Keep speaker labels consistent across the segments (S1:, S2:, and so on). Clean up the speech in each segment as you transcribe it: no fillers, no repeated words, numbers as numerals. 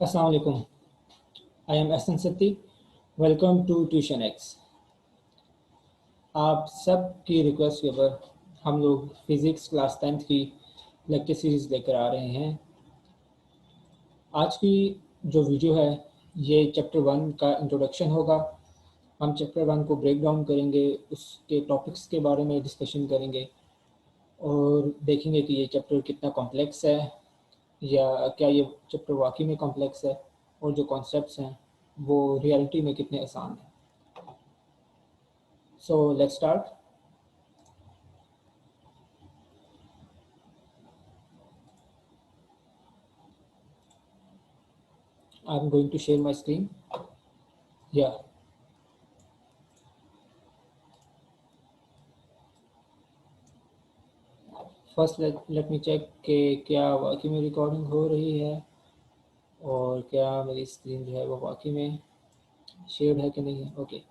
S1: Assalamu alaikum. I am Ahsan Satti. Welcome to Tuition X. आप सब की request के ऊपर हम लोग फिज़िक्स क्लास 10th की लेक्चर सीरीज़ लेकर आ रहे हैं। आज की जो वीडियो है ये चैप्टर 1 का इंट्रोडक्शन होगा। हम चैप्टर 1 को ब्रेक डाउन करेंगे, उसके टॉपिक्स के बारे में डिस्कशन करेंगे और देखेंगे कि ये चैप्टर कितना कॉम्प्लेक्स है या क्या ये चैप्टर वाकई में कॉम्प्लेक्स है और जो कॉन्सेप्ट्स हैं वो रियलिटी में कितने आसान हैं। So let's start. I'm going to share my screen. Yeah. First let me check कि क्या वाकई में रिकॉर्डिंग हो रही है और क्या मेरी स्क्रीन जो है वो वाकई में शेयर है कि नहीं है। Okay,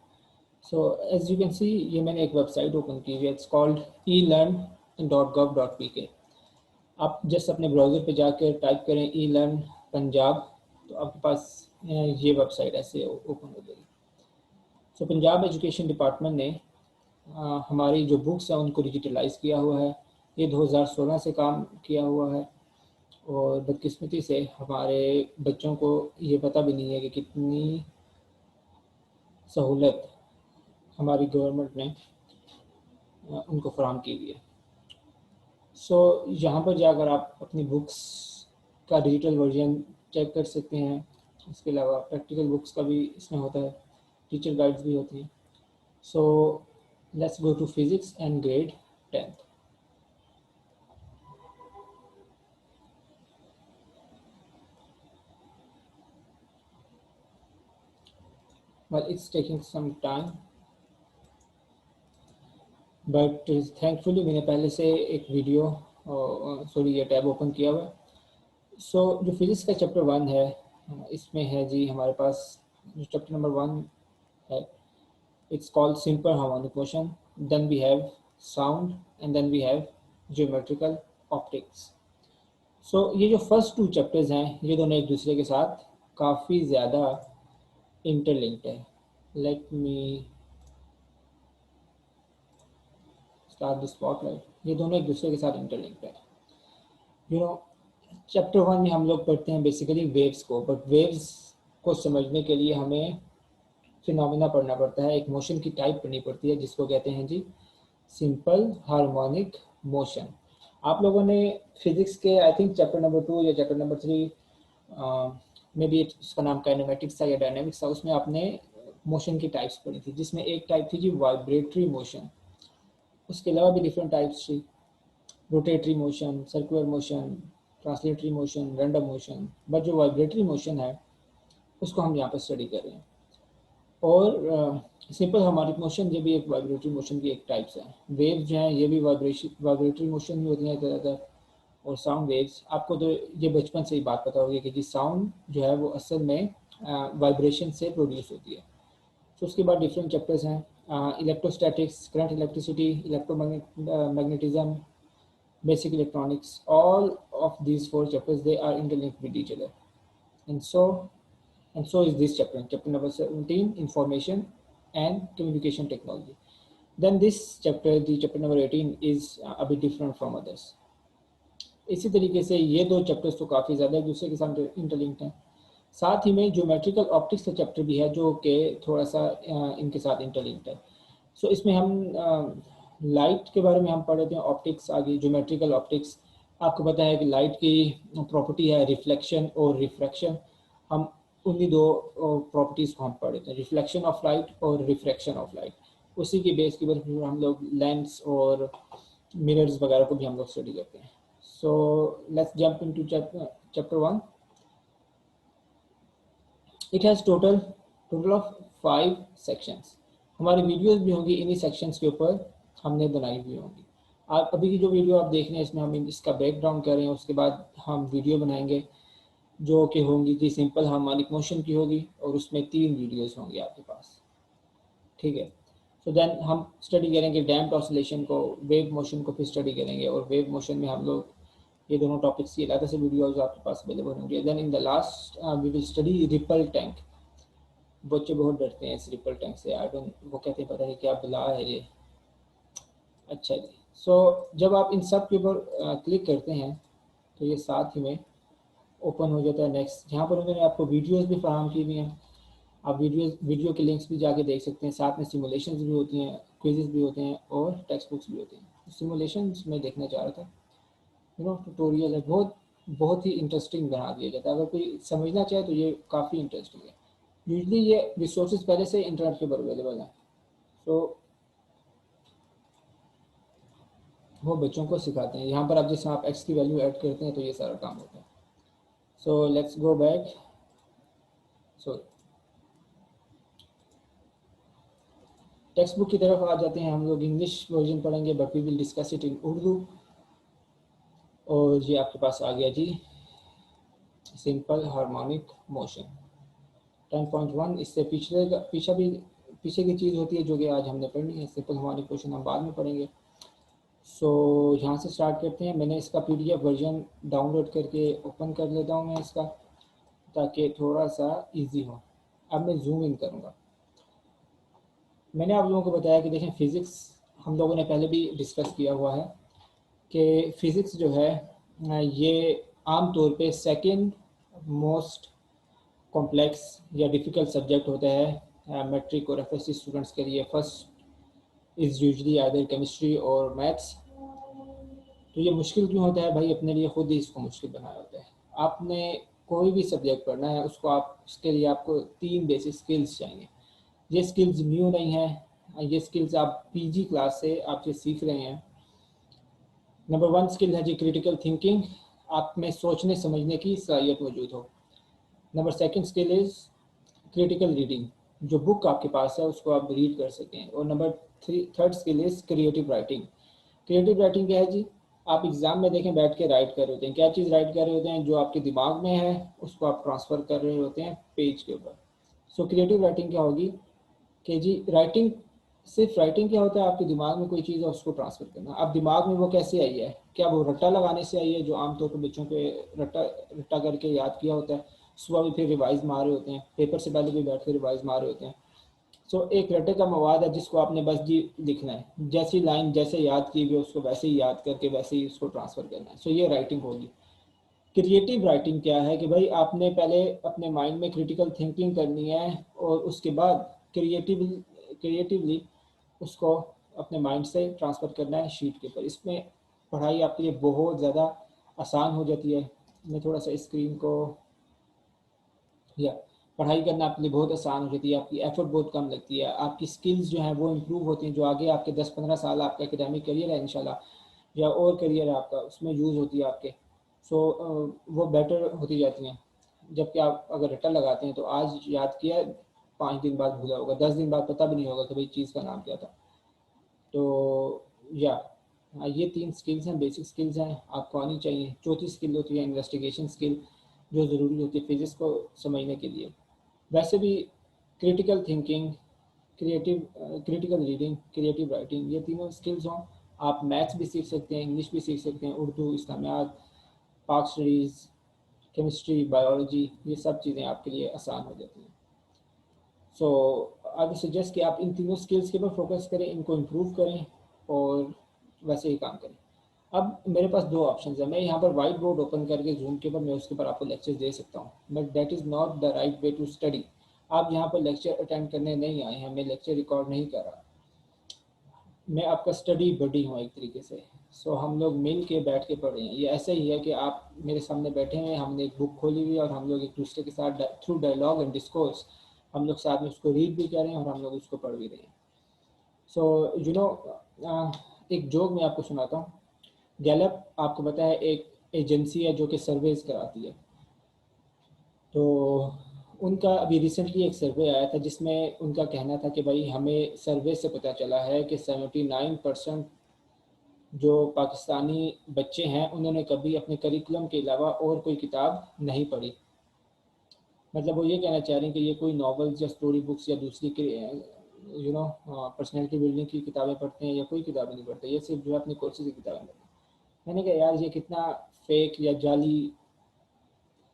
S1: so as you can see ये मैंने एक वेबसाइट ओपन की हुई है। It's called elearn.gov.pk। आप जस्ट अपने ब्राउज़र पे जाकर टाइप करें elearn पंजाब, तो आपके पास ये वेबसाइट ऐसे ओपन हो जाएगी। सो पंजाब एजुकेशन डिपार्टमेंट ने हमारी जो बुक्स हैं उनको डिजिटलाइज़ किया हुआ है। ये 2016 से काम किया हुआ है और बदकिस्मती से हमारे बच्चों को ये पता भी नहीं है कि कितनी सहूलत हमारी गवर्नमेंट ने उनको फराहम की हुई है। सो यहाँ पर जाकर आप अपनी बुक्स का डिजिटल वर्जन चेक कर सकते हैं। इसके अलावा प्रैक्टिकल बुक्स का भी इसमें होता है, टीचर गाइड्स भी होती हैं। So let's go to physics and grade 10th। Well, it's taking some time, but thankfully मैंने पहले से एक वीडियो सॉरी ये टैब ओपन किया हुआ है। सो जो फिज़िक्स का चैप्टर 1 है इसमें है जी हमारे पास जो चैप्टर नंबर 1 है, it's called simple harmonic motion, then we have sound and then we have geometrical optics. So ये जो फर्स्ट 2 चैप्टर्स हैं ये दोनों एक दूसरे के साथ काफ़ी ज़्यादा इंटरलिंक्ड है। Let me start the spotlight. ये दोनों एक दूसरे के साथ इंटरलिंक्ड है। यू नो चैप्टर 1 में हम लोग पढ़ते हैं बेसिकली वेव्स को, बट वेव्स को समझने के लिए हमें फिनोमेना पढ़ना पड़ता है, एक मोशन की टाइप पढ़नी पड़ती है जिसको कहते हैं जी सिंपल हार्मोनिक मोशन। आप लोगों ने फिजिक्स के आई थिंक चैप्टर नंबर 2 या चैप्टर नंबर 3 में भी उसका नाम काइनेमेटिक्स था या डायनेमिक्स था, उसमें आपने मोशन की टाइप्स पढ़ी थी जिसमें एक टाइप थी जी वाइब्रेटरी मोशन। उसके अलावा भी डिफरेंट टाइप्स थी, rotatory motion, circular motion, translatory motion, random motion. But जो वाइब्रेटरी मोशन है उसको हम यहाँ पर स्टडी कर रहे हैं। और सिंपल हार्मोनिक मोशन ये भी एक वाइब्रेटरी मोशन की एक टाइप्स है। वेव्स जो हैं ये भी वाइब्रेटरी मोशन ही होती हैं ज़्यादातर। और साउंड वेव्स, आपको तो ये बचपन से ही बात पता होगी कि जी साउंड जो है वो असल में वाइब्रेशन से प्रोड्यूस होती है। तो उसके बाद डिफरेंट चैप्टर्स हैं, electrostatics, current electricity, electromagnetism, basic electronics. All of these 4 chapters they are interlinked with each other, and so is this chapter number 17, information and communication technology. Then this chapter, the chapter number 18 is a bit different from others. इसी तरीके से ये 2 chapters तो काफ़ी ज़्यादा एक दूसरे के साथ इंटरलिंक्ड हैं। साथ ही में ज्योमेट्रिकल ऑप्टिक्स का चैप्टर भी है जो कि थोड़ा सा इनके साथ इंटरलिंक्ड है। सो इसमें हम लाइट के बारे में हम पढ़ रहे थे, ऑप्टिक्स आगे ज्योमेट्रिकल ऑप्टिक्स। आपको पता है कि लाइट की प्रॉपर्टी है रिफ्लेक्शन और रिफ्रैक्शन। हम उन्हीं 2 प्रॉपर्टीज़ को हम पढ़ रहे थे, रिफ्लेक्शन ऑफ लाइट और रिफ्रैक्शन ऑफ लाइट। उसी की बेस की पर हम लोग लेंस और मिरर्स वगैरह को भी हम लोग स्टडी करते हैं। So let's jump into chapter 1। It has total of 5 sections. हमारी वीडियोस भी होंगी इन्हीं सेक्शंस के ऊपर हमने बनाई हुई होंगी। आप अभी की जो वीडियो आप देख रहे हैं इसमें हम इसका ब्रेकडाउन कर रहे हैं, उसके बाद हम वीडियो बनाएंगे जो कि होंगी जी सिंपल हार्मोनिक मोशन की होगी और उसमें 3 वीडियोस होंगी आपके पास, ठीक है। सो देन हम स्टडी करेंगे डैम्प्ड ऑसिलेशन को, वेव मोशन को फिर स्टडी करेंगे और वेव मोशन में हम लोग ये दोनों टॉपिक्स की अलग से वीडियोज आपके पास अवेलेबल होंगे। Then in the last we will study ripple tank. बच्चे बहुत डरते हैं इस रिपल टैंक से, आई डोंट, वो कहते हैं पता नहीं क्या बला है ये। अच्छा जी, सो जब आप इन सब के ऊपर क्लिक करते हैं तो ये साथ ही में ओपन हो जाता है नेक्स्ट, जहाँ पर उन्होंने आपको वीडियोस भी फराहम की हुई हैं। आप वीडियो के लिंक्स भी जाके देख सकते हैं, साथ में सिमुलेशंस भी होती हैं, क्विजेस भी होते हैं और टेक्स्ट बुक्स भी होते हैं। सिमुलेशंस में देखना चाह रहा था, ट्यूटोरियल है, बहुत बहुत ही इंटरेस्टिंग बना दिया जाता है। अगर कोई समझना चाहे तो ये काफ़ी इंटरेस्टिंग है। यूजली ये रिसोर्सेज पहले से इंटरनेट के ऊपर अवेलेबल हैं, तो वो बच्चों को सिखाते हैं। यहाँ पर आप जैसे आप एक्स की वैल्यू ऐड करते हैं तो ये सारा काम होता है। So let's go back. So textbook की तरफ आ जाते हैं। हम लोग इंग्लिश वर्जन पढ़ेंगे, but we will discuss it in Urdu. और ये आपके पास आ गया जी, सिंपल हार्मोनिक मोशन 10.1। इससे पीछे की चीज़ होती है जो कि आज हमने पढ़नी है। सिंपल हार्मोनिक मोशन हम बाद में पढ़ेंगे। सो यहाँ से स्टार्ट करते हैं। मैंने इसका PDF वर्जन डाउनलोड करके ओपन कर लेता हूँ मैं इसका, ताकि थोड़ा सा इजी हो। अब मैं जूम इन करूँगा। मैंने आप लोगों को बताया कि देखें, फ़िज़िक्स हम लोगों ने पहले भी डिस्कस किया हुआ है कि फ़िज़िक्स जो है ये आम तौर पे सेकंड मोस्ट कॉम्प्लेक्स या डिफ़िकल्ट सब्जेक्ट होता है मैट्रिक और एफएससी स्टूडेंट्स के लिए। First is usually either chemistry और मैथ्स। तो ये मुश्किल क्यों होता है भाई? अपने लिए खुद ही इसको मुश्किल बनाया होता है। आपने कोई भी सब्जेक्ट पढ़ना है, उसके लिए आपको 3 बेसिक स्किल्स चाहिए। ये स्किल्स न्यू नहीं है, ये स्किल्स आप PG क्लास से आप ये सीख रहे हैं। नंबर 1 स्किल है जी क्रिटिकल थिंकिंग, आप में सोचने समझने की सलाहियत मौजूद हो। Number 2 skill is critical reading, जो बुक आपके पास है उसको आप रीड कर सकें। और number 3 skill is creative writing. Creative writing क्या है जी? आप एग्ज़ाम में देखें बैठ के राइट कर रहे होते हैं। क्या चीज़ राइट कर रहे होते हैं? जो आपके दिमाग में है उसको आप ट्रांसफ़र कर रहे होते हैं पेज के ऊपर। सो क्रिएटिव राइटिंग क्या होगी कि जी राइटिंग, सिर्फ राइटिंग क्या होता है? आपके दिमाग में कोई चीज़ है उसको ट्रांसफ़र करना। अब दिमाग में वो कैसे आई है? क्या वो रट्टा लगाने से आई है, जो आमतौर पर बच्चों के रट्टा रट्टा करके याद किया होता है, सुबह भी फिर रिवाइज मार रहे होते हैं, पेपर से पहले भी बैठ कर रिवाइज मार रहे होते हैं। सो एक रट्टे का मवाद है जिसको आपने बस जी लिखना है, जैसी लाइन जैसे याद की हुई उसको वैसे ही याद करके वैसे ही उसको ट्रांसफ़र करना है। सो ये राइटिंग होगी। क्रिएटिव राइटिंग क्या है कि भाई आपने पहले अपने माइंड में क्रिटिकल थिंकिंग करनी है और उसके बाद क्रिएटिवली उसको अपने माइंड से ट्रांसफ़र करना है शीट के ऊपर। इसमें पढ़ाई आपके लिए बहुत ज़्यादा आसान हो जाती है। मैं थोड़ा सा स्क्रीन को, या पढ़ाई करना आपके लिए बहुत आसान हो जाती है, आपकी एफर्ट बहुत कम लगती है, आपकी स्किल्स जो हैं वो इम्प्रूव होती हैं, जो आगे आपके 10-15 साल आपका एकेडमिक करियर है इंशाल्लाह, या और करियर है आपका, उसमें यूज़ होती है आपके। सो वो बेटर होती जाती हैं। जबकि आप अगर रट्टा लगाते हैं तो आज याद किया, 5 दिन बाद भूला होगा, 10 दिन बाद पता भी नहीं होगा कि भाई चीज़ का नाम क्या था। तो या ये 3 स्किल्स हैं, बेसिक स्किल्स हैं, आपको आनी चाहिए। चौथी स्किल होती है इन्वेस्टिगेशन स्किल, जो ज़रूरी होती है फिज़िक्स को समझने के लिए। वैसे भी critical thinking, critical reading, creative writing, ये तीनों स्किल्स हों, आप मैथ्स भी सीख सकते हैं, इंग्लिश भी सीख सकते हैं, उर्दू, इस्लामियात, पाक स्टडीज़, केमिस्ट्री, बायोलॉजी, ये सब चीज़ें आपके लिए आसान हो जाती हैं। सो आई विल सजेस्ट कि आप इन तीनों स्किल्स के ऊपर फोकस करें, इनको इम्प्रूव करें और वैसे ही काम करें। अब मेरे पास 2 ऑप्शन है। मैं यहाँ पर वाइट बोर्ड ओपन करके जूम के ऊपर मैं उसके ऊपर आपको लेक्चर दे सकता हूँ, but that is not the right way to study. आप यहाँ पर लेक्चर अटेंड करने नहीं आए हैं, मैं लेक्चर रिकॉर्ड नहीं कर रहा, मैं आपका स्टडी बडी हूँ एक तरीके से। सो हम लोग मिल के बैठ के पढ़ रहे हैं। ये ऐसे ही है कि आप मेरे सामने बैठे हैं, हमने एक बुक खोली हुई है और हम लोग एक दूसरे के साथ थ्रू डायलॉग एंड डिस्कोर्स हम लोग साथ में उसको रीड भी कर रहे हैं और हम लोग उसको पढ़ भी रहे हैं। सो यू नो, एक जोक मैं आपको सुनाता हूँ। गैलप आपको पता है एक एजेंसी है जो कि सर्वेज कराती है। तो उनका अभी रिसेंटली एक सर्वे आया था जिसमें उनका कहना था कि भाई हमें सर्वे से पता चला है कि 79% जो पाकिस्तानी बच्चे हैं उन्होंने कभी अपने करिकुलम के अलावा और कोई किताब नहीं पढ़ी। मतलब वो ये कहना चाह रहे हैं कि ये कोई नॉवेल्स या स्टोरी बुक्स या दूसरी पर्सनैलिटी बिल्डिंग की किताबें पढ़ते हैं या कोई किताबें नहीं पढ़ते, ये सिर्फ जो है अपनी कोर्सेज की किताबें पढ़ते हैं। मैंने कहा यार ये कितना फेक या जाली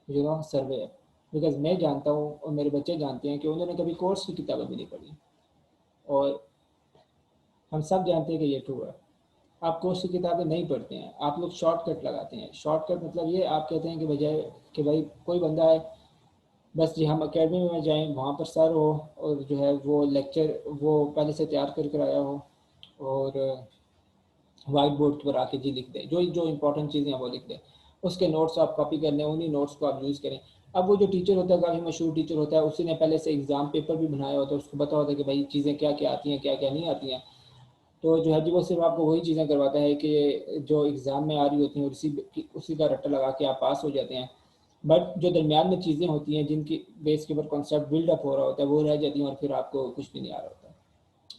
S1: सर्वे है, बिकॉज मैं जानता हूँ और मेरे बच्चे जानते हैं कि उन्होंने कभी कोर्स की किताबें भी नहीं पढ़ी, और हम सब जानते हैं कि ये ट्रू है। आप कोर्स की किताबें नहीं पढ़ते हैं, आप लोग शॉर्टकट लगाते हैं। शॉर्टकट मतलब ये, आप कहते हैं कि बजाय कि भाई कोई बंदा है, बस जी हम एकेडमी में जाएं, वहाँ पर सर हो और जो है वो लेक्चर वो पहले से तैयार कर कर आया हो, और वाइट बोर्ड पर आके जी लिख दे, जो जो इंपॉर्टेंट चीज़ें हैं वो लिख दे, उसके नोट्स आप कॉपी कर लें, उन्हीं नोट्स को आप यूज़ करें। अब वो जो टीचर होता है, काफ़ी मशहूर टीचर होता है, उसी ने पहले से एग्ज़ाम पेपर भी बनाया होता है, उसको पता होता है कि भाई चीज़ें क्या क्या आती हैं क्या क्या नहीं आती हैं। तो जो है जी वो सिर्फ आपको वही चीज़ें करवाता है कि जो एग्ज़ाम में आ रही होती हैं, और उसी का रट्टा लगा के आप पास हो जाते हैं। बट जो दरमियान में चीज़ें होती हैं जिनकी बेस के ऊपर कॉन्सेप्ट बिल्डअप हो रहा होता है, वो रह जाती हैं, और फिर आपको कुछ भी नहीं आ रहा होता।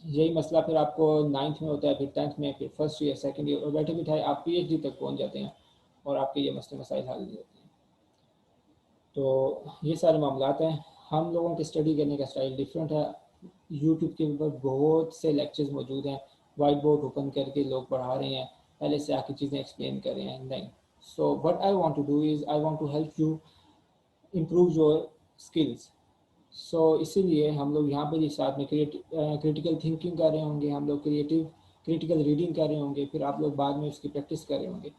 S1: यही मसला फिर आपको नाइन्थ में होता है, फिर टेंथ में, फिर फर्स्ट ईयर सेकंड ईयर, और बैठे बिठाए आप पीएचडी तक पहुंच जाते हैं, और आपके ये मसले मसाइल हल नहीं होते हैं। तो ये सारे मामलात हैं। हम लोगों के स्टडी करने का स्टाइल डिफरेंट है। यूट्यूब के ऊपर बहुत से लेक्चर्स मौजूद हैं, वाइट बोर्ड ओपन करके लोग पढ़ा रहे हैं, पहले से आके चीज़ें एक्सप्लेन कर रहे हैं, नहीं। So what I want to do is I want to help you improve your skills. So इसीलिए हम लोग यहाँ पर इस साथ में क्रिटिकल थिंकिंग कर रहे होंगे, हम लोग क्रिटिकल रीडिंग कर रहे होंगे, फिर आप लोग बाद में उसकी प्रैक्टिस कर रहे होंगे,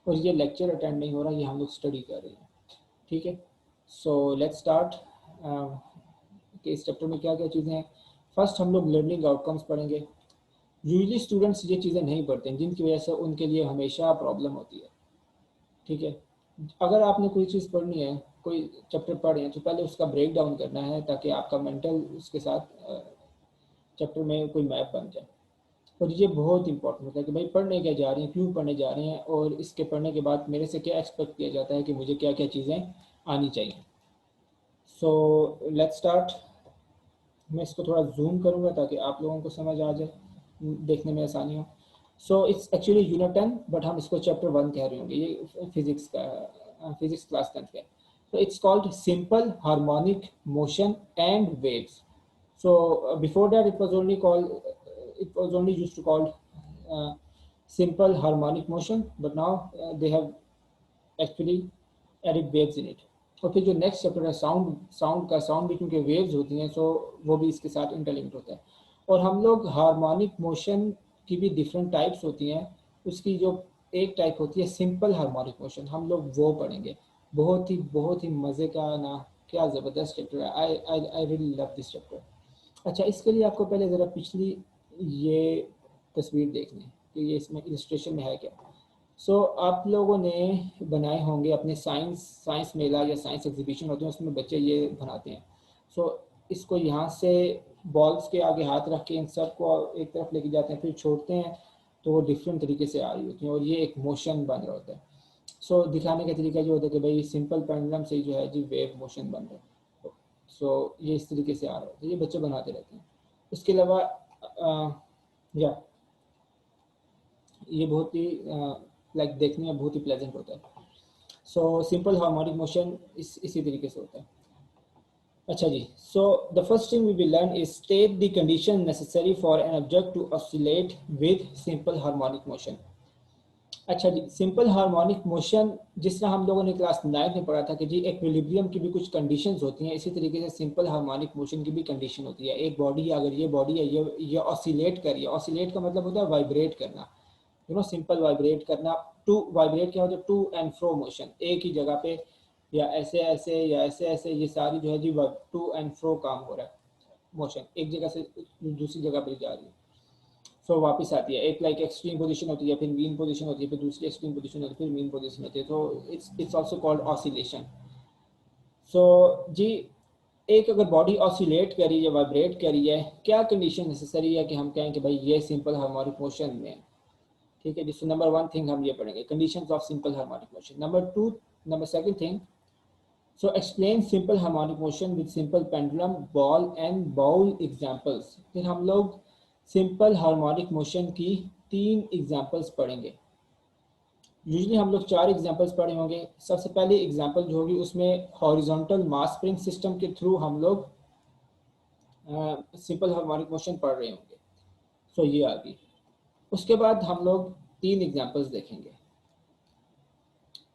S1: और ये लेक्चर अटेंड नहीं हो रहा, ये हम लोग स्टडी कर रहे हैं। ठीक है, सो लेट्स स्टार्ट कि इस चैप्टर में क्या क्या चीज़ें हैं। फर्स्ट हम लोग लर्निंग आउटकम्स पढ़ेंगे। यूजली स्टूडेंट्स ये चीज़ें नहीं पढ़ते हैं, जिनकी वजह से उनके लिए हमेशा प्रॉब्लम होती है। ठीक है, अगर आपने कोई चीज़ पढ़नी है, कोई चैप्टर पढ़े हैं, तो पहले उसका ब्रेक डाउन करना है, ताकि आपका मेंटल उसके साथ चैप्टर में कोई मैप बन जाए। और ये बहुत इंपॉर्टेंट होता है कि भाई पढ़ने क्या जा रहे हैं, क्यों पढ़ने जा रहे हैं, और इसके पढ़ने के बाद मेरे से क्या एक्सपेक्ट किया जाता है कि मुझे क्या क्या चीज़ें आनी चाहिए। So let's start. मैं इसको थोड़ा जूम करूँगा ताकि आप लोगों को समझ आ जाए, देखने में आसानी हो। So it's actually unit 10, but हम इसको चैप्टर 1 कह रहे होंगे, ये फिजिक्स का फिजिक्स क्लास 10 का है। So it's called simple harmonic motion and waves. So before that it was only used to called uh, simple harmonic motion, but now they have actually added waves in it. और फिर जो next chapter है sound भी क्योंकि waves होती हैं, सो वो भी इसके साथ इंटरलिंक्ड होता है। और हम लोग हार्मोनिक मोशन की भी डिफरेंट टाइप्स होती हैं। उसकी जो एक टाइप होती है सिंपल हार्मोनिक मोशन, हम लोग वो पढ़ेंगे। बहुत ही मज़े का ना, क्या ज़बरदस्त चैप्टर है। I I I really love this chapter. अच्छा, इसके लिए आपको पहले ज़रा पिछली ये तस्वीर देखनी है कि ये इसमें इलस्ट्रेशन में है क्या। आप लोगों ने बनाए होंगे अपने साइंस मेला या साइंस एग्जीबिशन होते हैं, उसमें बच्चे ये बनाते हैं। इसको यहाँ से बॉल्स के आगे हाथ रख के इन सब को एक तरफ लेके जाते हैं, फिर छोड़ते हैं, तो वो डिफरेंट तरीके से आ रही होती हैं, और ये एक मोशन बन रहा होता है। दिखाने का तरीका जो होता है कि भाई सिंपल पेंडुलम से जो है जी वेव मोशन बन रहा है। ये इस तरीके से आ रहा होता है, ये बच्चे बनाते रहते हैं। इसके अलावा या ये बहुत ही लाइक देखने में बहुत ही प्लेजेंट होता है। सिंपल हार्मोनिक मोशन इसी तरीके से होता है। अच्छा जी, the first thing we will learn is state the condition necessary for an object to oscillate with simple harmonic motion. अच्छा जी, सिंपल हार्मोनिक मोशन जिस तरह हम लोगों ने क्लास 9 में पढ़ा था कि जी इक्विलिब्रियम की भी कुछ कंडीशंस होती हैं, इसी तरीके से सिंपल हार्मोनिक मोशन की भी कंडीशन होती है। एक बॉडी, अगर ये बॉडी है, ये ऑसिलेट कर रही है, ऑसिलेट का मतलब होता है वाइब्रेट करना, सिंपल वाइब्रेट करना। टू वाइब्रेट क्या होता है, टू एंड फ्रो मोशन, एक ही जगह पे या ऐसे ऐसे या ऐसे ऐसे, ये सारी जो है जी टू एंड फ्रो काम हो रहा है, मोशन एक जगह से दूसरी जगह पर जा रही है। वापस आती है, एक लाइक एक्सट्रीम पोजीशन होती है, फिर मीन पोजीशन होती है, फिर दूसरी एक्सट्रीम पोजीशन होती है, फिर मीन पोजीशन होती है। It's also called oscillation. जी एक अगर बॉडी ऑसिलेट करी या वाइब्रेट करी है, क्या कंडीशन नेसेसरी है कि हम कहें कि भाई ये सिंपल हार्मोनिक मोशन में। ठीक है, जिससे नंबर 1 थिंग हम ये पढ़ेंगे, conditions of simple harmonic motion. Number second thing, explain simple harmonic motion with simple pendulum ball and bowl examples. फिर हम लोग सिंपल हार्मोनिक मोशन की 3 एग्जांपल्स पढ़ेंगे। यूजुअली हम लोग 4 एग्जांपल्स पढ़े होंगे। सबसे पहली एग्जांपल जो होगी उसमें हॉरिजॉन्टल मास स्प्रिंग सिस्टम के थ्रू हम लोग सिंपल हार्मोनिक मोशन पढ़ रहे होंगे। ये आ गई। उसके बाद हम लोग 3 एग्जांपल्स देखेंगे।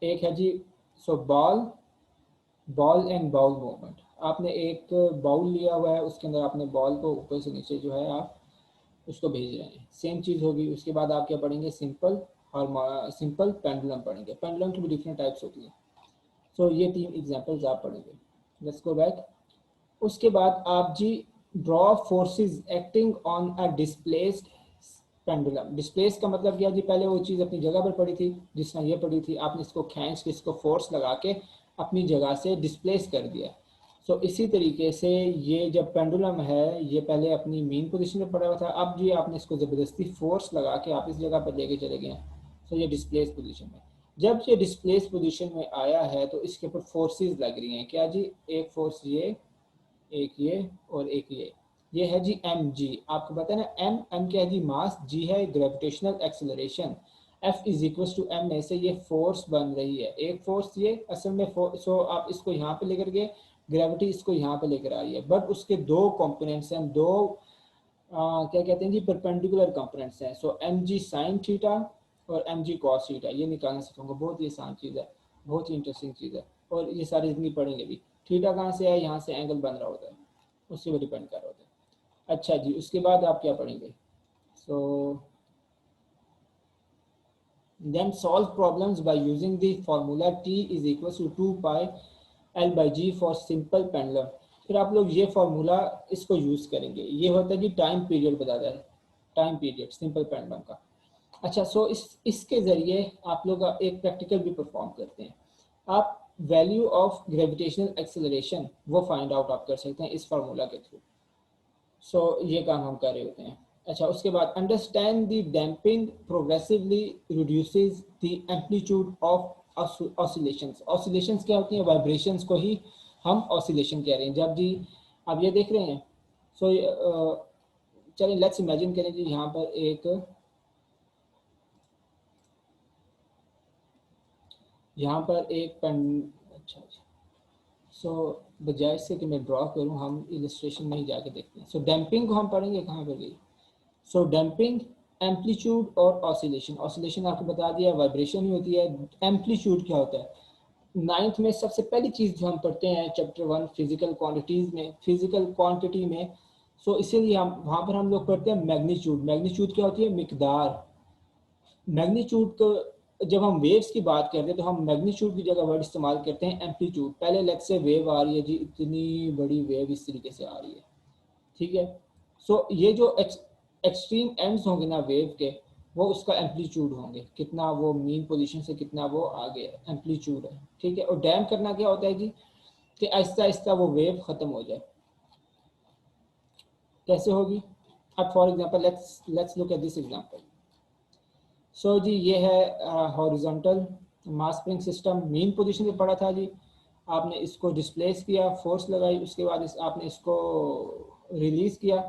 S1: एक है जी, so ball and bowl movement. आपने एक बाउल लिया हुआ है, उसके अंदर आपने बॉल को ऊपर से नीचे जो है आप उसको भेज रहे हैं, सेम चीज़ होगी। उसके बाद आप क्या पढ़ेंगे, सिंपल पेंडुलम पढ़ेंगे। पेंडुलम की भी डिफरेंट टाइप्स होती है। सो ये 3 एग्जांपल्स आप पढ़ेंगे। Let's go back. उसके बाद आप जी draw forces acting on a displaced pendulum. Displace का मतलब क्या जी, पहले वो चीज़ अपनी जगह पर पड़ी थी, जिसने ये पड़ी थी, आपने इसको खींच के इसको फोर्स लगा के अपनी जगह से डिस्प्लेस कर दिया। सो इसी तरीके से ये जब पेंडुलम है, ये पहले अपनी मेन पोजीशन में पड़ा हुआ था, अब जी आपने इसको ज़बरदस्ती फोर्स लगा के आप इस जगह पर लेके चले गए। सो ये डिस्प्लेस पोजीशन में, जब ये डिस्प्लेस पोजीशन में आया है तो इसके ऊपर फोर्सेस लग रही हैं। क्या जी, एक फोर्स ये, एक ये और एक ये है जी एम जी। आपको पता है ना, एम क्या है जी, मास, जी है gravitational acceleration, F is equal to m में से ये फोर्स बन रही है। एक फोर्स ये असल में सो आप इसको यहाँ पे लेकर गए, ग्रेविटी इसको यहाँ पे लेकर आ रही है, बट उसके दो कंपोनेंट्स हैं, दो क्या कहते हैं जी, परपेंडिकुलर कंपोनेंट्स हैं। सो एम जी साइन थीटा और एम जी कॉस थीटा, ये निकालना सिखाऊंगा। बहुत ही आसान चीज़ है, बहुत ही इंटरेस्टिंग चीज़ है, और ये सारी जितनी पढ़ेंगे भी। थीटा कहाँ से है, यहाँ से एंगल बन रहा होता है, उससे भी डिपेंड कर रहा होता है। अच्छा जी, उसके बाद आप क्या पढ़ेंगे, so then solve problems by using the formula T is equal to 2 pi L by g for simple pendulum. फिर आप लोग ये फार्मूला इसको यूज़ करेंगे, ये होता है जी टाइम पीरियड बताता है, टाइम पीरियड सिंपल पेंडुलम का। अच्छा, सो इसके ज़रिए आप लोग एक प्रैक्टिकल भी परफॉर्म करते हैं। आप वैल्यू ऑफ ग्रेविटेशनल एक्सेलरेशन वो फाइंड आउट आप कर सकते हैं इस फार्मूला के थ्रू। सो ये काम हम कर रहे होते हैं। अच्छा, उसके बाद understand the damping progressively reduces the amplitude of oscillations. Oscillations क्या होती हैं, वाइब्रेशंस को ही हम ऑसिलेशन कह रहे हैं। जब जी आप ये देख रहे हैं, सो चलिए लेट्स इमेजिन करें जी, यहाँ पर एक, यहाँ पर एक पेन, अच्छा, सो बजाय से कि मैं ड्रॉ करूँ, हम इलस्ट्रेशन में ही जाके देखते हैं। सो डैम्पिंग को हम पढ़ेंगे, कहाँ पर गई, सो डैम्पिंग, एम्पलीट्यूड और ऑसिलेशन। ऑसिलेशन आपको बता दिया वाइब्रेशन ही होती है। एम्पलीट्यूड क्या होता है, नाइन्थ में सबसे पहली चीज़ जो हम पढ़ते हैं चैप्टर 1 फिजिकल क्वांटिटीज़ में, फिजिकल क्वांटिटी में। सो इसीलिए हम वहाँ पर हम लोग पढ़ते हैं मैग्नीट्यूड। मैग्नीट्यूड क्या होती है, मिकदार। मैग्नीट्यूड को जब हम वेव्स की बात करते हैं तो हम मैग्नीट्यूड की जगह वर्ड इस्तेमाल करते हैं एम्पलीट्यूड। पहले लेट्स से वेव आ रही है जी, इतनी बड़ी वेव इस तरीके से आ रही है, ठीक है। सो ये जो एक्सट्रीम एंड्स होंगे ना वेव के, वो उसका एम्पलीट्यूड होंगे, कितना वो मीन पोजीशन से कितना वो आगे एम्पलीट्यूड है, ठीक है। और डैम करना क्या होता है जी, कि आहिस्ता आहिस्ता वो वेव खत्म हो जाए। कैसे होगी, अब for example let's look at this example. So जी ये है horizontal mass spring system, mean position पे पड़ा था जी, आपने इसको डिस्प्लेस किया, फोर्स लगाई, उसके बाद आपने इसको रिलीज किया।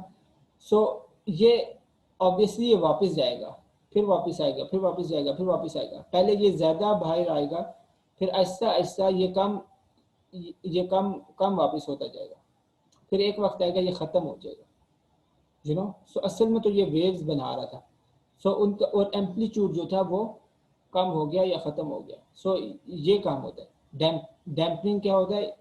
S1: सो ये ऑब्वियसली ये वापस जाएगा, फिर वापस आएगा, फिर वापस जाएगा, फिर वापस आएगा। पहले ये ज़्यादा बाहर आएगा, फिर आहिस्ता आहिस्ता ये कम कम वापस होता जाएगा, फिर एक वक्त आएगा ये ख़त्म हो जाएगा, यू नो। सो असल में तो ये वेव्स बना रहा था। सो उनका और एम्पलीट्यूड जो था वो कम हो गया या ख़त्म हो गया। सो ये काम होता है। डैम्पनिंग क्या होता है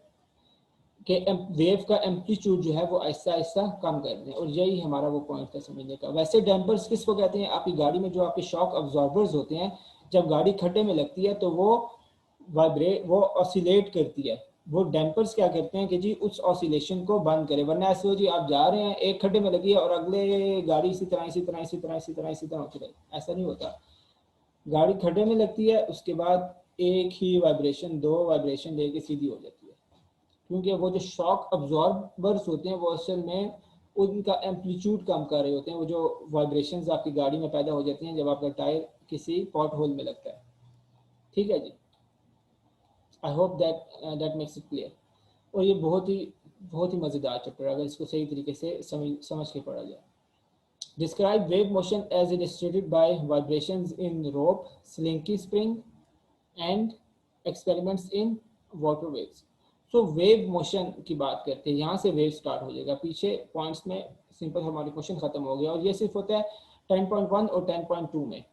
S1: कि वेव का एम्पलीट्यूड जो है वो आहिस्ता आहिस्ता कम कर दें, और यही हमारा वो पॉइंट था समझने का। वैसे डैम्पर्स किसको कहते हैं, आपकी गाड़ी में जो आपके शॉक अब्जॉर्बर्स होते हैं, जब गाड़ी खड्डे में लगती है तो वो ऑसिलेट करती है। वो डैम्पर्स क्या करते हैं कि जी उस ऑसिलेशन को बंद करे, वरना ऐसे हो जी आप जा रहे हैं एक खड्डे में लगी है और अगले गाड़ी इसी तरह इसी तरह इसी तरह इसी तरह इसी तरह होती रहे, ऐसा नहीं होता। गाड़ी खड्डे में लगती है, उसके बाद एक ही वाइब्रेशन, दो वाइब्रेशन लेके सीधी हो जाती है, क्योंकि वो जो शॉक अब्जॉर्बर्स होते हैं वो असल में उनका एम्पलीट्यूड कम कर रहे होते हैं। वो जो वाइब्रेशंस आपकी गाड़ी में पैदा हो जाती हैं जब आपका टायर किसी पॉट होल में लगता है, ठीक है जी। I hope that makes it clear. और ये बहुत ही मज़ेदार चैप्टर है अगर इसको सही तरीके से समझ के पढ़ा जाए। Describe wave motion as illustrated by vibrations in rope, slinky spring and experiments in water waves. So wave motion की बात करते हैं, यहाँ से वेव स्टार्ट हो जाएगा, पीछे पॉइंट्स में सिंपल हमारी क्वेश्चन खत्म हो गया। और ये सिर्फ होता है 10.1 और 10.2 में।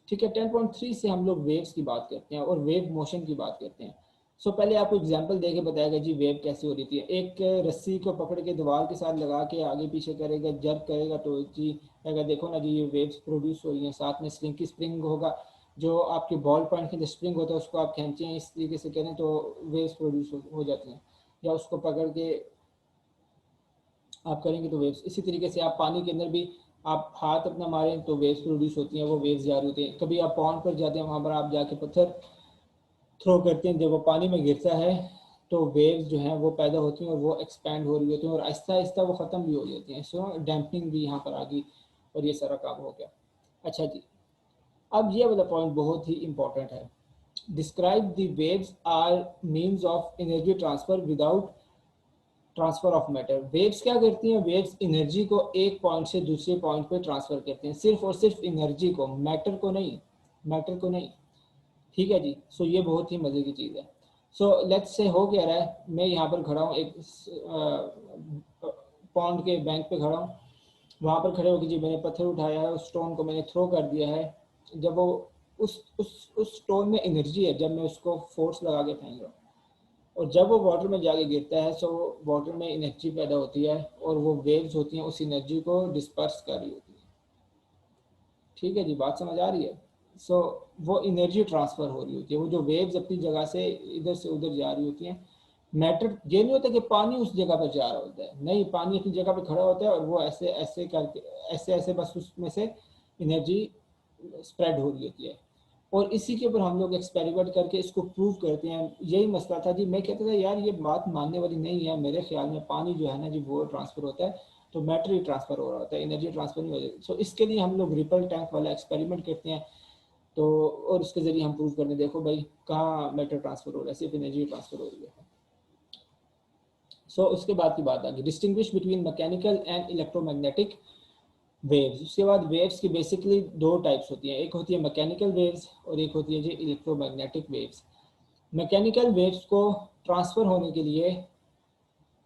S1: ठीक है, 10.3 से हम लोग वेव्स की बात करते हैं और वेव मोशन की बात करते हैं। सो पहले आपको एग्जांपल देके बताएगा जी वेव कैसे हो रही थी। एक रस्सी को पकड़ के दीवार के साथ लगा के आगे पीछे करेगा, जर्क करेगा तो जी अगर देखो ना जी ये वेव्स प्रोड्यूस हो रही हैं। साथ में स्लिंकी स्प्रिंग होगा, जो आपके बॉल पॉइंट के जो स्प्रिंग होता है उसको आप खींचें इस तरीके से करें तो वेव्स प्रोड्यूस हो जाती हैं, या उसको पकड़ के आप करेंगे तो वेव्स। इसी तरीके से आप पानी के अंदर भी आप हाथ अपना मारें तो वेव्स प्रोड्यूस होती हैं, वो वेव्स जारी होती हैं। कभी आप पॉन्ड पर जाते हैं, वहाँ पर आप जाके पत्थर थ्रो करते हैं, जब वो पानी में गिरता है तो वेव्स जो हैं वो पैदा होती हैं और वो एक्सपैंड हो रही होती हैं और आहिस्ता आहिस्ता वो ख़त्म भी हो जाती हैं। सो डैम्पनिंग भी यहाँ पर आ गई और ये सारा काम हो गया। अच्छा जी, अब ये वाला पॉइंट बहुत ही इंपॉर्टेंट है। Describe the waves are means of energy transfer without transfer of matter. Waves क्या करती हैं? वेव्स एनर्जी को एक पॉइंट से दूसरे पॉइंट पे ट्रांसफर करते हैं, सिर्फ और सिर्फ एनर्जी को, मैटर को नहीं, मैटर को नहीं। ठीक है जी। सो ये बहुत ही मजे की चीज़ है। सो लेट्स से हो क्या रहा है, मैं यहाँ पर खड़ा हूँ एक पॉन्ड के बैंक पे खड़ा हूँ। वहाँ पर खड़े होकर जी मैंने पत्थर उठाया है, उस स्टोन को मैंने थ्रो कर दिया है। जब वो उस स्टोन में एनर्जी है, जब मैं उसको फोर्स लगा के फेंक रहा हूँ और जब वो वाटर में जाके गिरता है तो वाटर में एनर्जी पैदा होती है और वो वेव्स होती हैं उस एनर्जी को डिस्पर्स कर रही होती है। ठीक है जी, बात समझ आ रही है? सो वो एनर्जी ट्रांसफर हो रही होती है, वो जो वेव्स अपनी जगह से इधर से उधर जा रही होती हैं। मैटर ये नहीं होता कि पानी उस जगह पर जा रहा होता है, नहीं, पानी अपनी जगह पर खड़ा होता है और वो ऐसे ऐसे करके ऐसे ऐसे बस उसमें से एनर्जी स्प्रेड हो रही होती है। और इसी के ऊपर हम लोग एक्सपेरिमेंट करके इसको प्रूव करते हैं। यही मसला था जी, मैं कहता था यार ये बात मानने वाली नहीं है, मेरे ख्याल में पानी जो है ना जी वो ट्रांसफर होता है तो मैटर ही ट्रांसफर हो रहा होता है, एनर्जी ट्रांसफर नहीं हो जाती। सो इसके लिए हम लोग रिपल टैंक वाला एक्सपेरिमेंट करते हैं तो, और उसके जरिए हम प्रूव करने देखो भाई कहाँ मैटर ट्रांसफर हो रहा है, सिर्फ एनर्जी ट्रांसफर हो रही है। सो उसके बाद की बात आ गई distinguish between mechanical and electromagnetic waves. उसके बाद वेव्स की बेसिकली दो टाइप्स होती हैं, एक होती है मैकेनिकल वेव्स और एक होती है जी इलेक्ट्रोमैग्नेटिक वेव्स। मैकेनिकल वेव्स को ट्रांसफर होने के लिए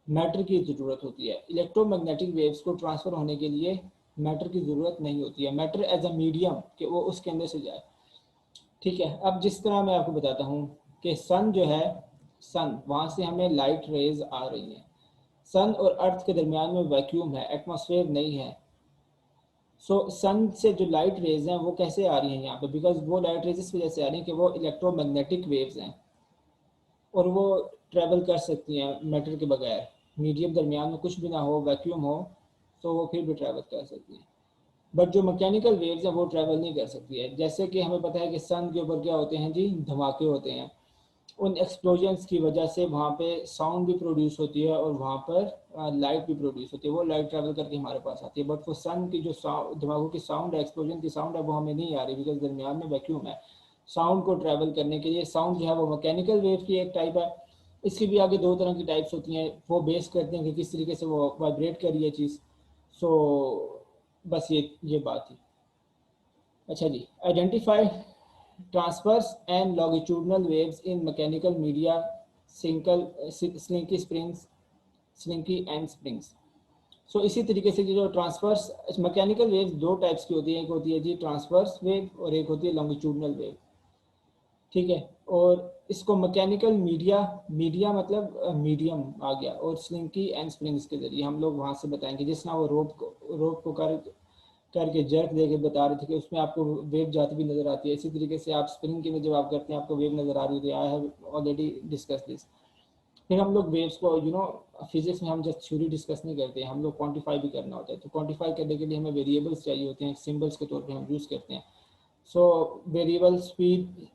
S1: मैटर की ज़रूरत होती है, इलेक्ट्रोमैग्नेटिक वेव्स को ट्रांसफर होने के लिए मैटर की ज़रूरत नहीं होती है, मैटर एज अ मीडियम कि वो उसके अंदर से जाए। ठीक है, अब जिस तरह मैं आपको बताता हूँ कि सन जो है, सन वहाँ से हमें लाइट रेज आ रही हैं। सन और अर्थ के दरमियान में वैक्यूम है, एटमॉस्फेयर नहीं है। सो सन से जो लाइट रेज हैं वो कैसे आ रही हैं यहाँ पे? बिकॉज वो लाइट रेज इस वजह से आ रही हैं कि वो इलेक्ट्रोमैग्नेटिक वेव्स हैं और वो ट्रैवल कर सकती हैं मैटर के बगैर। मीडियम दरमियान में कुछ भी ना हो, वैक्यूम हो, तो वो फिर भी ट्रैवल कर सकती हैं। बट जो मैकेनिकल वेव्स हैं वो ट्रैवल नहीं कर सकती है। जैसे कि हमें पता है कि सन के ऊपर क्या होते हैं जी, धमाके होते हैं। उन एक्सप्लोजन्स की वजह से वहाँ पे साउंड भी प्रोड्यूस होती है और वहाँ पर लाइट भी प्रोड्यूस होती है, वो लाइट ट्रैवल करके हमारे पास आती है। बट वो सन की जो धमाकों की साउंड है, एक्सप्लोजन की साउंड है, वो हमें नहीं आ रही बिकॉज दरमियान में वैक्यूम है। साउंड को ट्रैवल करने के लिए साउंड जो है वो मैकेनिकल वेव की एक टाइप है। इसकी भी आगे दो तरह की टाइप्स होती हैं, वो बेस करते हैं कि किस तरीके से वो वाइब्रेट कर रही है चीज़। सो बस ये बात थी। अच्छा जी, identify transverse and longitudinal waves in mechanical media, single slinky springs, slinky and springs. So इसी तरीके से जो ट्रांसवर्स मैकेनिकल वेव्स दो टाइप्स की होती है, एक होती है जी ट्रांसवर्स वेव और एक होती है लॉन्गिट्यूडनल वेव। ठीक है, और इसको मैकेनिकल मीडिया, मीडिया मतलब मीडियम आ गया, और स्लिंकी एंड स्प्रिंग्स के जरिए हम लोग वहाँ से बताएंगे। जिस ना वो रोप को करके जर्क देके बता रहे थे कि उसमें आपको वेव जाती भी नजर आती है, इसी तरीके से आप स्प्रिंग के में जब आप करते हैं आपको वेव नजर आ रही होती है। I have already discuss this. फिर हम लोग वेव्स को फिजिक्स में हम जस्ट थ्योरी डिस्कस नहीं करते हैं, हम लोग क्वांटिफाई भी करना होता है। तो क्वांटिफाई करने के लिए हमें वेरिएबल्स चाहिए होते हैं, सिंबल्स के तौर पे हम यूज़ करते हैं। सो वेरिएबल स्पीड,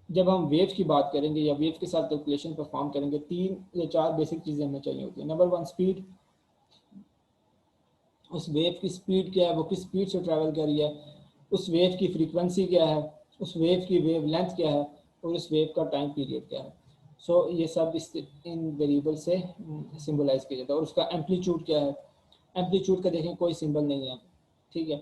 S1: जब हम वेव की बात करेंगे या वेव के साथ कैलकुलेशन परफॉर्म करेंगे, 3 या 4 बेसिक चीज़ें हमें चाहिए होती हैं। नंबर 1 स्पीड, उस वेव की स्पीड क्या है, वो किस स्पीड से ट्रैवल कर रही है, उस वेव की फ्रीक्वेंसी क्या है, उस वेव की वेव लेंथ क्या है, और उस वेव का टाइम पीरियड क्या है। सो ये सब इन वेरिएबल से सिंबलाइज किया जाता है। और उसका एम्पलीट्यूड क्या है, एम्पलीट्यूड का देखें कोई सिंबल नहीं है। ठीक है,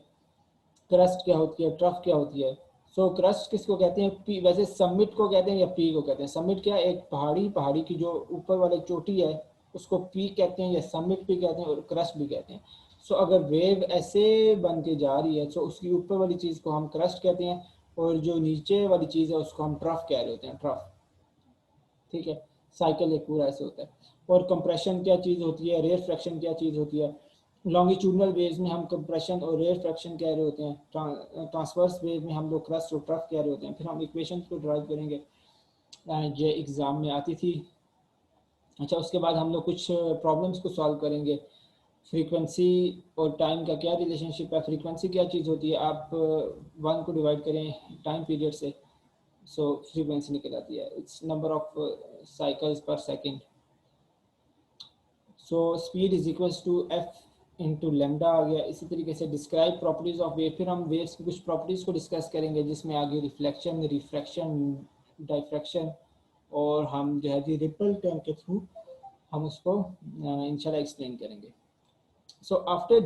S1: क्रस्ट क्या होती है, ट्रफ क्या होती है। सो क्रस्ट किसको कहते हैं? पी, वैसे समिट को कहते हैं या पी को कहते हैं? समिट क्या है? एक पहाड़ी की जो ऊपर वाली चोटी है उसको पीक कहते हैं या समिट भी कहते हैं और क्रस्ट भी कहते हैं। सो अगर वेव ऐसे बन के जा रही है तो उसकी ऊपर वाली चीज़ को हम क्रस्ट कहते हैं और जो नीचे वाली चीज़ है उसको हम ट्रफ कह रहे होते हैं, ट्रफ। ठीक है, साइकिल एक पूरा ऐसे होता है। और कंप्रेशन क्या चीज़ होती है, रेयर फ्रैक्शन क्या चीज़ होती है। लॉन्गिट्यूडनल वेव्स में हम कंप्रेशन और रेयर फ्रैक्शन कह रहे होते हैं, ट्रांसवर्स वेव में हम लोग क्रस्ट और ट्रफ कह रहे होते हैं। फिर हम इक्वेशन को ड्राइव करेंगे, जो एग्ज़ाम में आती थी। अच्छा, उसके बाद हम लोग कुछ प्रॉब्लम्स को सॉल्व करेंगे। फ्रीक्वेंसी और टाइम का क्या रिलेशनशिप है, फ्रीक्वेंसी क्या चीज़ होती है, आप वन को डिवाइड करें टाइम पीरियड से, सो फ्रीक्वेंसी निकल आती है, it's number of cycles per second. So speed is equals to F into lambda आ गया। इसी तरीके से डिस्क्राइब प्रॉपर्टीज ऑफ वेव, फिर हम वेव्स की कुछ प्रॉपर्टीज़ को डिस्कस करेंगे जिसमें आगे रिफ्लेक्शन, रिफ्रैक्शन, डाइफ्रैक्शन और हम जो है जी रिपल टर्म के थ्रू हम उसको इंशाल्लाह एक्सप्लेन करेंगे। So after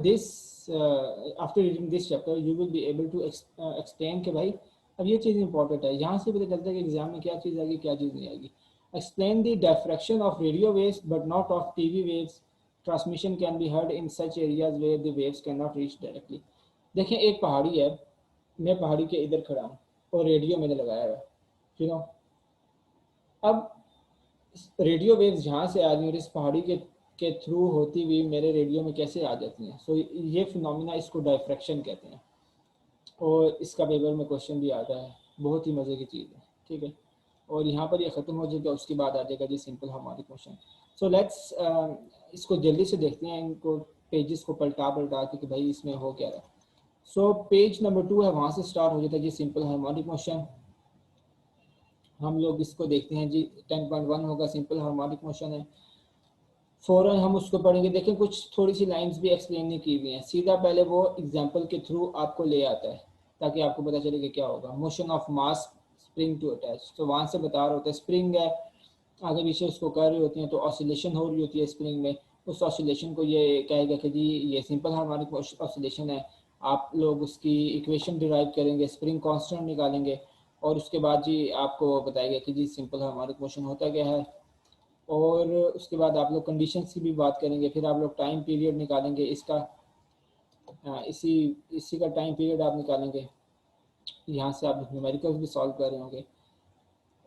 S1: reading this chapter you will be able to explain कि भाई अब ये चीज़ इंपॉर्टेंट है, यहाँ से पता चलता है कि एग्जाम में क्या चीज़ आएगी क्या चीज़ नहीं आएगी। Explain the diffraction of radio waves but not of TV waves, transmission can be heard in such areas where the waves can not reach directly. देखें, एक पहाड़ी है, मैं पहाड़ी के इधर खड़ा हूँ और रेडियो मैंने लगाया हुआ है, यू नो। अब रेडियो वेव्स जहाँ से आ रही हैं इस पहाड़ी के थ्रू होती हुई मेरे रेडियो में कैसे आ जाती हैं। सो ये फिनोमिना, इसको डायफ्रैक्शन कहते हैं और इसका पेपर में क्वेश्चन भी आता है, बहुत ही मज़े की चीज़ है। ठीक है, और यहाँ पर ये ख़त्म हो जाएगा, उसके बाद आ जाएगा जी simple harmonic motion. So let's इसको जल्दी से देखते हैं, इनको पेजेस को पलटा पलटा के कि भाई इसमें हो क्या रहा है। सो पेज नंबर 2 है, वहाँ से स्टार्ट हो जाता है जी सिंपल हार्मोनिक मोशन। हम लोग इसको देखते हैं जी, 10.1 होगा, सिंपल हार्मोनिक मोशन है। फ़ौरन हम उसको पढ़ेंगे। देखें, कुछ थोड़ी सी लाइंस भी एक्सप्लेन नहीं की हुई हैं, सीधा पहले वो एग्जांपल के थ्रू आपको ले आता है ताकि आपको पता चले कि क्या होगा। Motion of mass spring to attach, तो वहाँ से बता रहा होता है स्प्रिंग है, आगे पीछे उसको कर रही होती हैं तो ऑसिलेशन हो रही होती है स्प्रिंग में। उस ऑसिलेशन को ये कहेगा कि जी ये सिंपल हार्मोनिक ऑसिलेशन है। आप लोग उसकी इक्वेशन डिराइव करेंगे, स्प्रिंग कांस्टेंट निकालेंगे और उसके बाद जी आपको बताएगा कि जी सिंपल हार्मोनिक मोशन होता क्या है। और उसके बाद आप लोग कंडीशंस की भी बात करेंगे, फिर आप लोग टाइम पीरियड निकालेंगे इसका, इसी इसी का टाइम पीरियड आप निकालेंगे। यहाँ से आप न्यूमेरिकल्स भी सॉल्व कर रहे होंगे।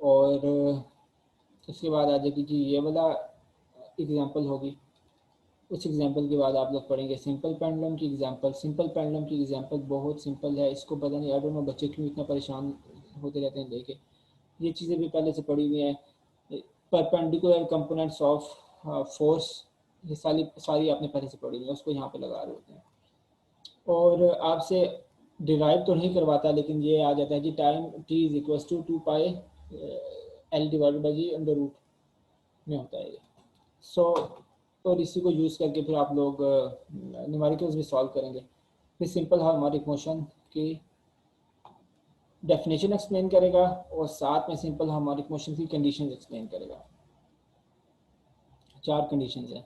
S1: और उसके बाद आ जाएगी जी ये वाला एग्जांपल होगी। उस एग्जांपल के बाद आप लोग पढ़ेंगे सिंपल पेंडुलम की एग्जांपल। सिंपल पेंडुलम की एग्जांपल बहुत सिंपल है, इसको पता नहीं, आई डोंट नो बच्चे क्यों इतना परेशान होते रहते हैं लेके। ये चीज़ें भी पहले से पढ़ी हुई हैं। परपेंडिकुलर कंपोनेंट्स ऑफ फोर्स, ये सारी सारी आपने पहले से पढ़ी हुई है, उसको यहाँ पे लगा रहे होते हैं। और आपसे डिराइव तो नहीं करवाता, लेकिन ये आ जाता है कि time T is equal to 2 pi L divide by g under root में होता है ये। सो और इसी को यूज़ करके फिर आप लोग न्यूमेरिकल्स भी सॉल्व करेंगे। फिर सिंपल हार्मोनिक मोशन की डेफिनेशन एक्सप्लेन करेगा और साथ में सिंपल हार्मोनिक मोशन की कंडीशंस एक्सप्लेन करेगा। 4 कंडीशंस हैं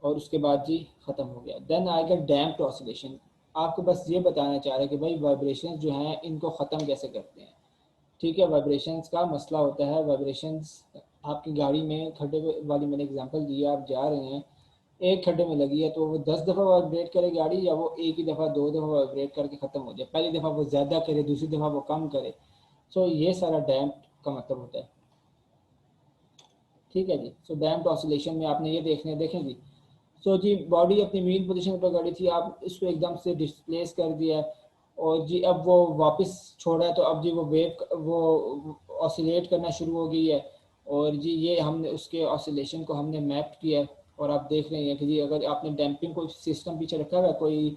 S1: और उसके बाद जी ख़त्म हो गया। देन आएगा डैम्प्ड ऑसिलेशन। आपको बस ये बताना चाह रहा है कि भाई वाइब्रेशंस जो हैं इनको ख़त्म कैसे करते हैं। ठीक है, वाइब्रेशंस का मसला होता है। वाइब्रेशंस आपकी गाड़ी में खड्डे वाली मैंने एग्जांपल दिया, आप जा रहे हैं, एक खड्डे में लगी है तो वो 10 दफ़ा वाइब्रेट करे गाड़ी, या वो एक ही दफ़ा 2 दफ़ा वाइब्रेट करके ख़त्म हो जाए। पहली दफ़ा वो ज़्यादा करे, दूसरी दफ़ा वो कम करे। सो ये सारा डैम्प्ड का मतलब होता है। ठीक है जी। सो डैम्प्ड ऑसिलेशन में आपने ये देखने देखें जी। सो जी बॉडी अपनी मीन पोजीशन पर गड़ी थी, आप इसको एकदम से डिस्प्लेस कर दिया है और जी अब वो वापस छोड़ा है, तो अब जी वो वेव वो ऑसिलेट करना शुरू हो गई है। और जी ये हमने उसके ऑसिलेशन को हमने मैप किया है और आप देख रहे हैं कि जी अगर आपने डैम्पिंग को सिस्टम पीछे रखा हुआ है, कोई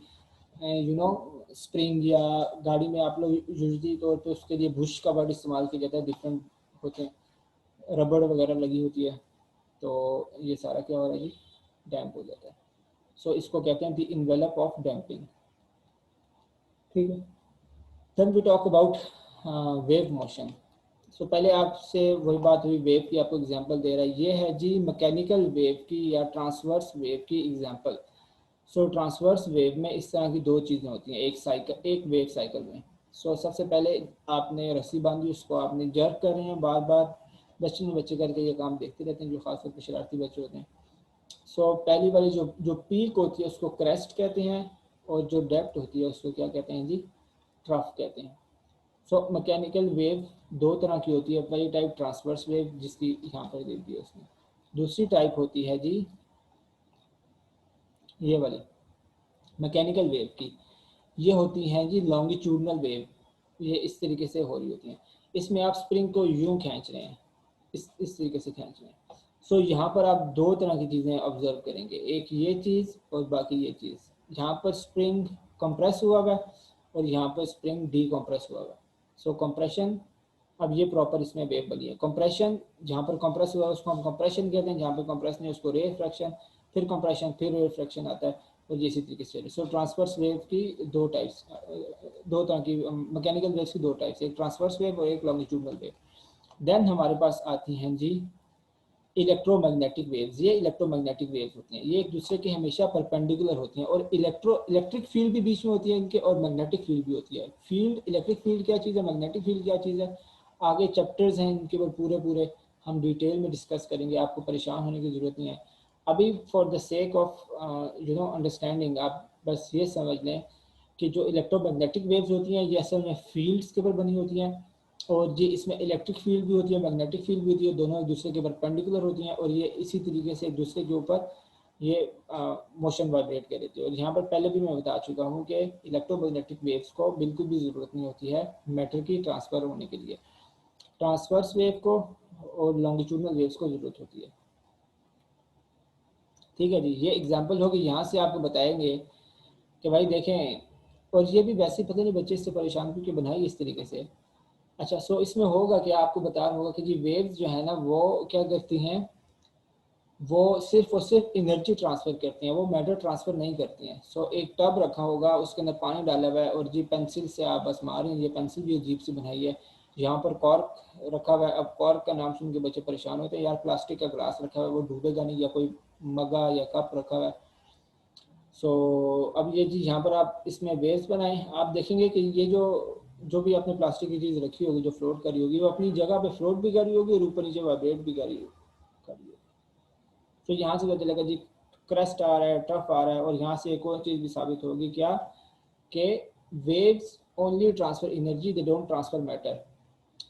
S1: यू नो स्प्रिंग, या गाड़ी में आप लोग यूजली तौर पे उसके लिए बुश का वर्ड इस्तेमाल किया जाता है, डिफरेंट होते हैं, रबड़ वगैरह लगी होती है, तो ये सारा क्या हो रहा है जी, डैम्प हो जाता है। सो इसको कहते हैं द इन्वेलप ऑफ डैम्पिंग। ठीक है, then we talk about wave motion. So पहले आपसे वही बात हुई, वेव की आपको एग्जांपल दे रहा है, ये है जी मैकेनिकल वेव की या ट्रांसवर्स वेव की एग्जांपल। सो ट्रांसवर्स वेव में इस तरह की 2 चीज़ें होती हैं एक साइकिल, एक वेव साइकिल में। सो सबसे पहले आपने रस्सी बांधी, उसको आपने जर्क कर रहे हैं बार बार, बच्चे में बच्चे करके ये काम देखते रहते हैं जो खासतौर पर शरारती बच्चे होते हैं। सो पहली वाली जो जो पीक होती है उसको क्रेस्ट कहते हैं और जो डेप्थ होती है उसको क्या कहते हैं जी, ट्रफ कहते हैं। सो मैकेनिकल वेव दो तरह की होती है, पहली टाइप ट्रांसवर्स वेव जिसकी यहाँ पर दे दी है उसने, दूसरी टाइप होती है जी ये वाली मैकेनिकल वेव की, ये होती हैं जी लॉन्गिट्यूडनल वेव, ये इस तरीके से हो रही होती हैं। इसमें आप स्प्रिंग को यूं खींच रहे हैं, इस तरीके से खींच रहे हैं। सो यहाँ पर आप दो तरह की चीज़ें ऑब्जर्व करेंगे, एक ये चीज़ और बाकी ये चीज़। यहाँ पर स्प्रिंग कंप्रेस हुआ हुआ है और यहाँ पर स्प्रिंग डी कंप्रेस हुआ हुआ है। सो कंप्रेशन, अब ये प्रॉपर इसमें वेव बनी है। कंप्रेशन, जहाँ पर कंप्रेस हुआ है उसको हम कंप्रेशन कहते हैं, जहाँ पर कंप्रेस नहीं उसको रे रिफ्रैक्शन, फिर कंप्रेशन, फिर रे रिफ्रैक्शन आता है, और ये इसी तरीके से। सो ट्रांसवर्स वेव की दो टाइप्स, दो तरह की मैकेनिकल वेव्स की दो टाइप्स, एक ट्रांसवर्स वेव और एक लॉन्गिट्यूडनल वेव। देन हमारे पास आती हैं जी इलेक्ट्रोमैग्नेटिक वेव्स। ये इलेक्ट्रोमैग्नेटिक वेव्स होती हैं, ये एक दूसरे के हमेशा परपेंडिकुलर होती हैं, और इलेक्ट्रिक फील्ड भी बीच में होती है इनके, और मैग्नेटिक फील्ड भी होती है। फील्ड, इलेक्ट्रिक फील्ड क्या चीज़ है, मैग्नेटिक फील्ड क्या चीज़ है, आगे चैप्टर्स हैं इनके ऊपर पूरे पूरे हम डिटेल में डिस्कस करेंगे, आपको परेशान होने की ज़रूरत नहीं है। अभी for the sake of understanding आप बस ये समझ लें कि जो इलेक्ट्रोमैग्नेटिक वेव्स होती हैं ये असल में फील्ड्स के ऊपर बनी होती हैं, और ये इसमें इलेक्ट्रिक फील्ड भी होती है, मैग्नेटिक फील्ड भी होती है, दोनों एक दूसरे के परपेंडिकुलर होती हैं, और ये इसी तरीके से एक दूसरे के ऊपर ये मोशन वाइब्रेट कर देती है। और यहाँ पर पहले भी मैं बता चुका हूँ कि इलेक्ट्रोमैग्नेटिक वेव्स को बिल्कुल भी ज़रूरत नहीं होती है मैटर की ट्रांसफ़र होने के लिए, ट्रांसवर्स वेव को और लॉन्गिट्यूडनल वेव्स को ज़रूरत होती है। ठीक है जी, ये एग्जाम्पल होगी, यहाँ से आपको बताएंगे कि भाई देखें, और ये भी वैसे पता नहीं बच्चे इससे परेशान क्योंकि बनाई इस तरीके से। अच्छा, सो इसमें होगा कि आपको बता रहा होगा कि जी वेव्स जो है ना वो क्या करती हैं, वो सिर्फ और सिर्फ एनर्जी ट्रांसफ़र करती हैं, वो मैटर ट्रांसफ़र नहीं करती हैं। सो एक टब रखा होगा, उसके अंदर पानी डाला हुआ है, और जी पेंसिल से आप बस मार रहे हैं, ये पेंसिल भी अजीब सी बनाई है, यहाँ पर कॉर्क रखा हुआ है। अब कॉर्क का नाम सुन के बच्चे परेशान होते हैं, यार प्लास्टिक का ग्लास रखा हुआ है वो डूबेगा नहीं, या कोई मगा या कप रखा हुआ है। सो अब ये चीज़ यहाँ पर आप इसमें वेव्स बनाएं, आप देखेंगे कि ये जो भी आपने प्लास्टिक की चीज़ रखी होगी जो फ्लोट कर रही होगी, वो अपनी जगह पे फ्लोट भी कर रही होगी और ऊपर नीचे वाइब्रेट भी कर रही होगी। तो यहाँ से पता चलेगा जी क्रस्ट आ रहा है, टफ आ रहा है, और यहाँ से एक और चीज़ भी साबित होगी क्या, कि waves only transfer energy, they don't transfer matter.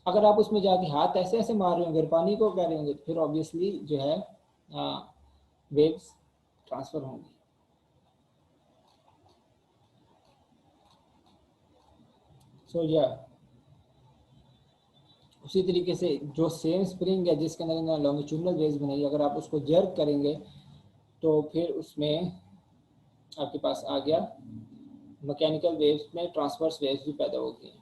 S1: अगर आप उसमें जाके हाथ ऐसे ऐसे मार रहे होंगे, पानी को कर रहे होंगे, तो फिर ऑब्वियसली जो है वेव्स ट्रांसफर होंगी। सो या उसी तरीके से जो सेम स्प्रिंग है जिसके अंदर लॉन्गिट्यूडनल वेव्स बनाई, अगर आप उसको जर्क करेंगे तो फिर उसमें आपके पास आ गया मैकेनिकल वेव्स में ट्रांसवर्स वेव्स भी पैदा होती हैं।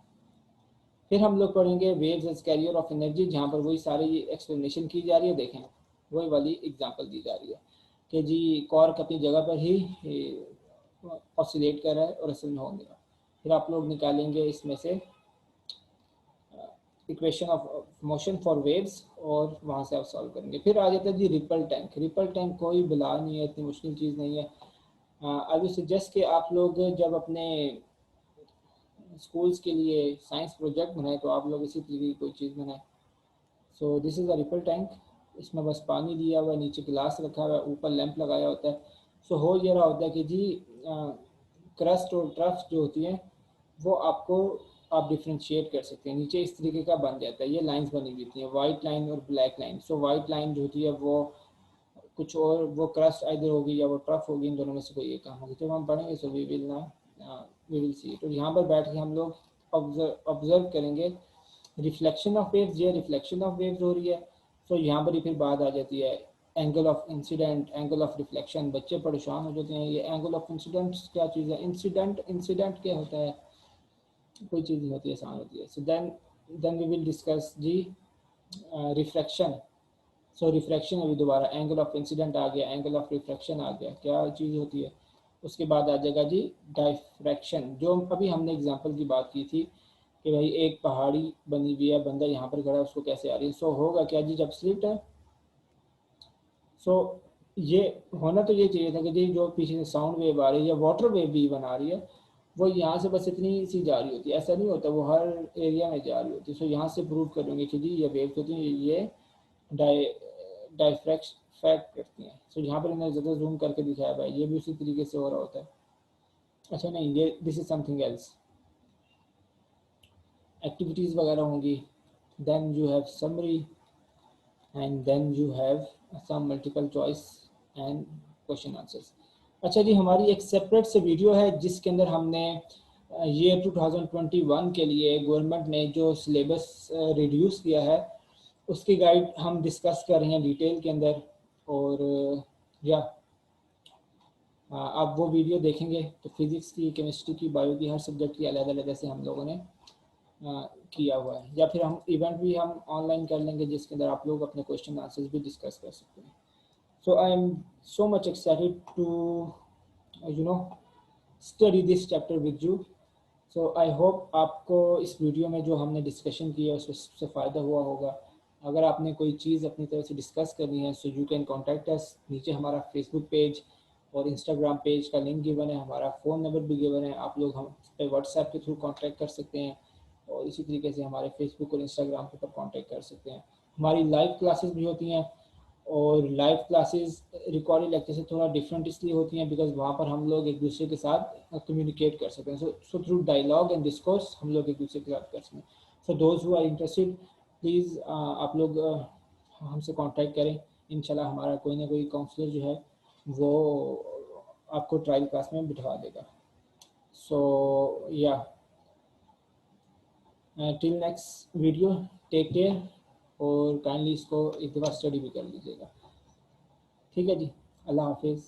S1: फिर हम लोग पढ़ेंगे waves as carrier of energy, जहाँ पर वही सारी एक्सप्लेनेशन की जा रही है। देखें वही वाली एग्जांपल दी जा रही है कि जी कॉर्क अपनी जगह पर ही ऑसिलेट कर रहा है और असल में हो गया। फिर आप लोग निकालेंगे इसमें से equation of motion for waves, और वहाँ से आप सॉल्व करेंगे। फिर आ जाता है जी रिपल टैंक। रिपल टैंक कोई बला नहीं है, इतनी मुश्किल चीज़ नहीं है। आई विल सजेस्ट कि आप लोग जब अपने स्कूल्स के लिए साइंस प्रोजेक्ट बनाए तो आप लोग इसी तरीके की कोई चीज़ बनाएं। So this is a ripple tank, इसमें बस पानी दिया हुआ है, नीचे गिलास रखा हुआ है, ऊपर लैंप लगाया होता है। सो हो ये रहा होता है कि जी क्रस्ट और ट्रफ्स जो होती हैं वो आपको आप डिफ्रेंशिएट कर सकते हैं। नीचे इस तरीके का बन जाता है, ये लाइंस बनी हुई होती हैं, वाइट लाइन और black line. So white line जो होती है वो कुछ और, वो क्रस्ट आइदर होगी या वो ट्रफ होगी, इन दोनों में से कोई एक काम होगी। जब हम पढ़ेंगे so we will see it. और यहाँ पर बैठ के हम लोग ऑब्जर्व करेंगे रिफ्लेक्शन ऑफ वेव्स, ये रिफ्लेक्शन ऑफ वेव्स हो रही है। तो यहाँ पर ही फिर बात आ जाती है angle of incident, angle of reflection. बच्चे परेशान हो जाते हैं, ये एंगल ऑफ इंसिडेंट क्या चीज़ है, इंसिडेंट, इंसिडेंट क्या होता है, कोई चीज़ नहीं होती है, आसान होती है। So then we will discuss the refraction. So refraction अभी दोबारा, एंगल ऑफ इंसिडेंट आ गया, एंगल ऑफ रिफ्रैक्शन आ गया, क्या चीज़ होती है। उसके बाद आ जाएगा जी डायफ्रैक्शन, जो अभी हमने एग्जांपल की बात की थी कि भाई एक पहाड़ी बनी हुई है, बंदा यहाँ पर खड़ा है, उसको कैसे आ रही है। सो होगा क्या जी, जब स्लिट है, सो ये होना तो ये चाहिए था कि जी जो पीछे से साउंड वेव आ रही है या वाटर वेव भी बना रही है, वो यहाँ से बस इतनी सी जा रही होती है, ऐसा नहीं होता, वो हर एरिया में जा रही होती है। सो यहाँ से प्रूव करेंगे कि जी ये वेव होती है, ये डाई डायफ्रैक्ट फैक्ट करती हैं। सो यहाँ पर मैंने ज़्यादा जूम करके दिखाया भाई, ये भी उसी तरीके से हो रहा होता है। अच्छा नहीं, ये this is something else. Activities वगैरह होंगी, then you have summary, and then you have some multiple choice and question answers. अच्छा जी, हमारी एक सेपरेट से वीडियो है जिसके अंदर हमने ईयर 2021 के लिए गवर्नमेंट ने जो सिलेबस रिड्यूस किया है उसकी गाइड हम डिस्कस कर रहे हैं डिटेल के अंदर। और या आप वो वीडियो देखेंगे तो फिज़िक्स की, केमिस्ट्री की, बायो की, हर सब्जेक्ट की अलग अलग से हम लोगों ने किया हुआ है। या फिर हम इवेंट भी हम ऑनलाइन कर लेंगे जिसके अंदर आप लोग अपने क्वेश्चन आंसर्स भी डिस्कस कर सकते हैं। So I am so much excited to know study this chapter with you. So I hope आपको इस वीडियो में जो हमने डिस्कशन किया उससे फ़ायदा हुआ होगा। अगर आपने कोई चीज़ अपनी तरफ से डिस्कस करनी है so you can contact us. नीचे हमारा फेसबुक पेज और इंस्टाग्राम पेज का लिंक गिवन है, हमारा फ़ोन नंबर भी गिवन है, आप लोग हम पे व्हाट्सएप के थ्रू कांटेक्ट कर सकते हैं और इसी तरीके से हमारे फेसबुक और इंस्टाग्राम के ऊपर कांटेक्ट कर सकते हैं। हमारी लाइव क्लासेस भी होती हैं और लाइव क्लासेस रिकॉर्डेड लेक्चर से थोड़ा डिफरेंट इसलिए होती हैं बिकॉज वहाँ पर हम लोग एक दूसरे के साथ कम्युनिकेट कर सकते हैं। So through dialogue and discourse हम लोग एक दूसरे के साथ कर सकते हैं। So those who are interested please आप लोग हमसे कांटेक्ट करें। इंशाल्लाह हमारा कोई ना कोई काउंसलर जो है वो आपको ट्रायल क्लास में बिठवा देगा। सो या till next video, take care और काइंडली इसको एक दफ़ा स्टडी भी कर लीजिएगा। ठीक है जी, अल्लाह हाफिज़।